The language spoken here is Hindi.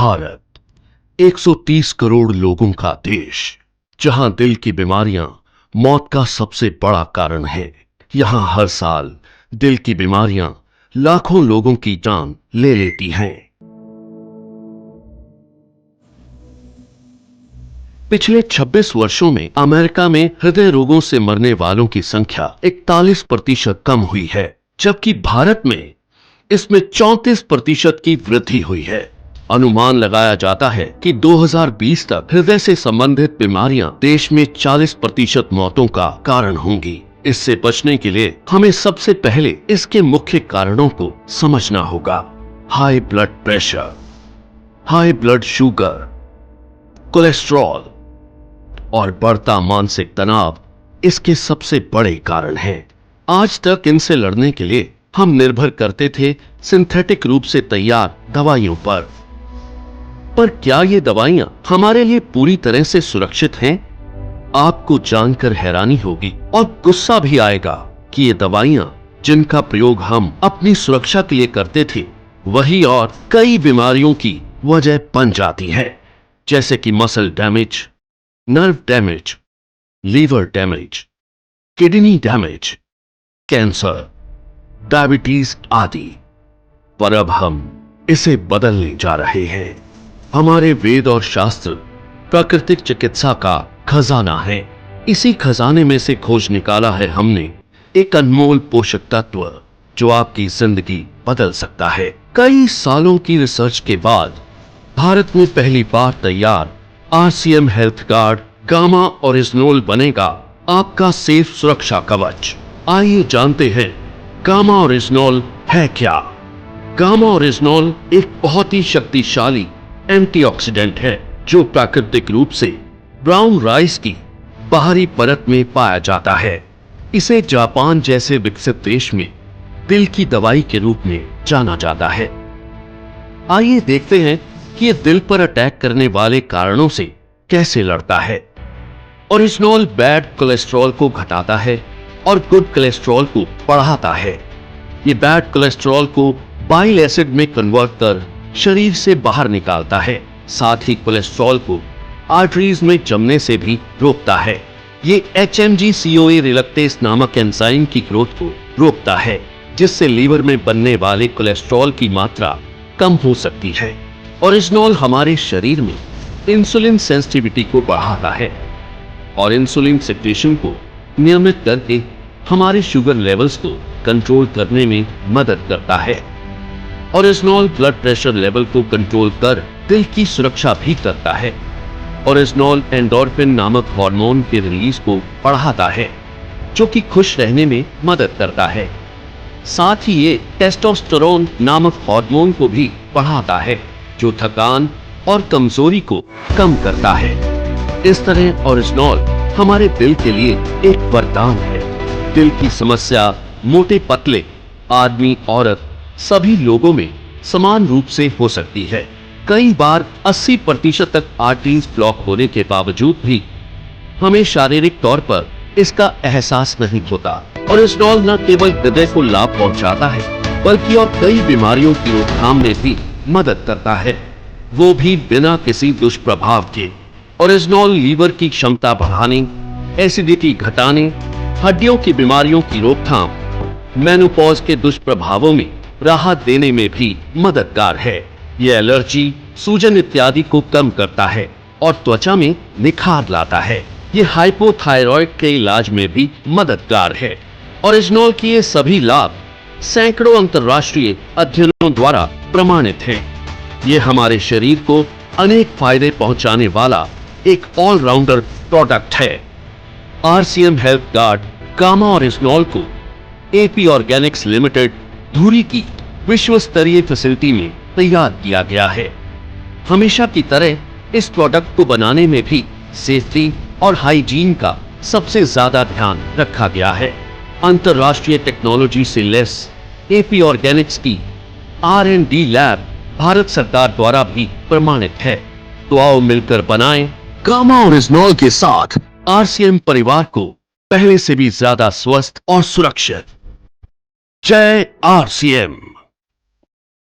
भारत 130 करोड़ लोगों का देश, जहां दिल की बीमारियां मौत का सबसे बड़ा कारण है। यहां हर साल दिल की बीमारियां लाखों लोगों की जान ले लेती हैं। पिछले 26 वर्षों में अमेरिका में हृदय रोगों से मरने वालों की संख्या 41% कम हुई है, जबकि भारत में इसमें 34% की वृद्धि हुई है। अनुमान लगाया जाता है कि 2020 तक हृदय से संबंधित बीमारियां देश में 40% मौतों का कारण होंगी। इससे बचने के लिए हमें सबसे पहले इसके मुख्य कारणों को समझना होगा। High blood pressure, high blood sugar, cholesterol और बढ़ता मानसिक तनाव इसके सबसे बड़े कारण हैं। आज तक इनसे लड़ने के लिए हम निर्भर करते थे सिंथेटिक रूप से तैयार दवाइयों पर क्या ये दवाइयां हमारे लिए पूरी तरह से सुरक्षित हैं? आपको जानकर हैरानी होगी और गुस्सा भी आएगा कि ये दवाइयां जिनका प्रयोग हम अपनी सुरक्षा के लिए करते थे, वही और कई बीमारियों की वजह बन जाती है, जैसे कि muscle damage, nerve damage, liver damage, kidney damage, cancer, diabetes आदि। पर अब हम इसे बदलने जा रहे हैं। हमारे वेद और शास्त्र प्राकृतिक चिकित्सा का खजाना है। इसी खजाने में से खोज निकाला है हमने एक अनमोल पोषक तत्व जो आपकी जिंदगी बदल सकता है। कई सालों की रिसर्च के बाद भारत में पहली बार तैयार RCM हेल्थ गार्ड गामा ओरिजिनोल बनेगा आपका सेफ सुरक्षा कवच। आइए जानते हैं गामा ओरिजिनोल है क्या। गामा ओरिजिनोल एक बहुत ही शक्तिशाली एंटीऑक्सीडेंट है जो प्राकृतिक रूप से ब्राउन राइस की बाहरी परत में पाया जाता है। इसे जापान जैसे विकसित देश में दिल की दवाई के रूप में जाना जाता है। आइए देखते हैं कि यह दिल पर अटैक करने वाले कारणों से कैसे लड़ता है। ओरिजिनोल बैड कोलेस्ट्रॉल को घटाता है और गुड कोलेस्ट्रॉल को बढ़ाता है। ये बैड कोलेस्ट्रॉल को बाइल एसिड में कन्वर्ट कर शरीर से बाहर निकालता है। साथ ही कोलेस्ट्रॉल को आर्टरीज में जमने से भी रोकता है। ये HMG-CoA रिलक्टेस नामक एंजाइम की ग्रोथ को रोकता है, जिससे लीवर में बनने वाले कोलेस्ट्रॉल की मात्रा कम हो सकती है। ओरिजिनोल हमारे शरीर में इंसुलिन सेंसिटिविटी को बढ़ाता है और इंसुलिन सेक्रेशन को नियमित करके हमारे शुगर लेवल्स को कंट्रोल करने में मदद करता है। ओरिजिनोल ब्लड प्रेशर लेवल को कंट्रोल कर दिल की सुरक्षा भी करता है। ओरिजिनोल एंडोर्फिन नामक हार्मोन के रिलीज को बढ़ाता है, जो कि खुश रहने में मदद करता है। साथ ही ये टेस्टोस्टेरोन नामक हार्मोन को भी बढ़ाता है, जो थकान और कमजोरी को कम करता है। इस तरह ओरिजिनोल हमारे दिल के लिए एक वरदान है। दिल की समस्या मोटे पतले आदमी औरत सभी लोगों में समान रूप से हो सकती है। कई बार 80% तक आर्टरीज ब्लॉक होने के बावजूद भी हमें शारीरिक तौर पर इसका एहसास नहीं होता। ओरिजिनोल न केवल हृदय को लाभ पहुंचाता है, बल्कि और कई बीमारियों की रोकथाम में भी मदद करता है, वो भी बिना किसी दुष्प्रभाव के। ओरिजिनोल लीवर की क्षमता बढ़ाने, एसिडिटी घटाने, हड्डियों की बीमारियों की रोकथाम, मेनोपॉज के दुष्प्रभावों में राहत देने में भी मददगार है। यह एलर्जी, सूजन इत्यादि को कम करता है और त्वचा में निखार लाता है। यह हाइपोथायरॉइड के इलाज में भी मददगार है। ओरिजिनोल के ये सभी लाभ सैकड़ों अंतर्राष्ट्रीय अध्ययनों द्वारा प्रमाणित हैं। ये हमारे शरीर को अनेक फायदे पहुंचाने वाला एक ऑलराउंडर प्रोडक्ट है। RCM हेल्थ गार्ड गामा ओरिजिनोल को AP ऑर्गेनिक्स लिमिटेड धुरी की विश्व स्तरीय फैसिलिटी में तैयार किया गया है। हमेशा की तरह इस प्रोडक्ट को बनाने में भी सेफ्टी और हाइजीन का सबसे ज्यादा ध्यान रखा गया है। अंतर्राष्ट्रीय टेक्नोलॉजी से लेस AP ऑर्गेनिक्स की R&D लैब भारत सरकार द्वारा भी प्रमाणित है। तो आओ मिलकर बनाएं गामा ओरिजिनोल के साथ RCM परिवार को पहले से भी ज्यादा स्वस्थ और सुरक्षित। जय RCM।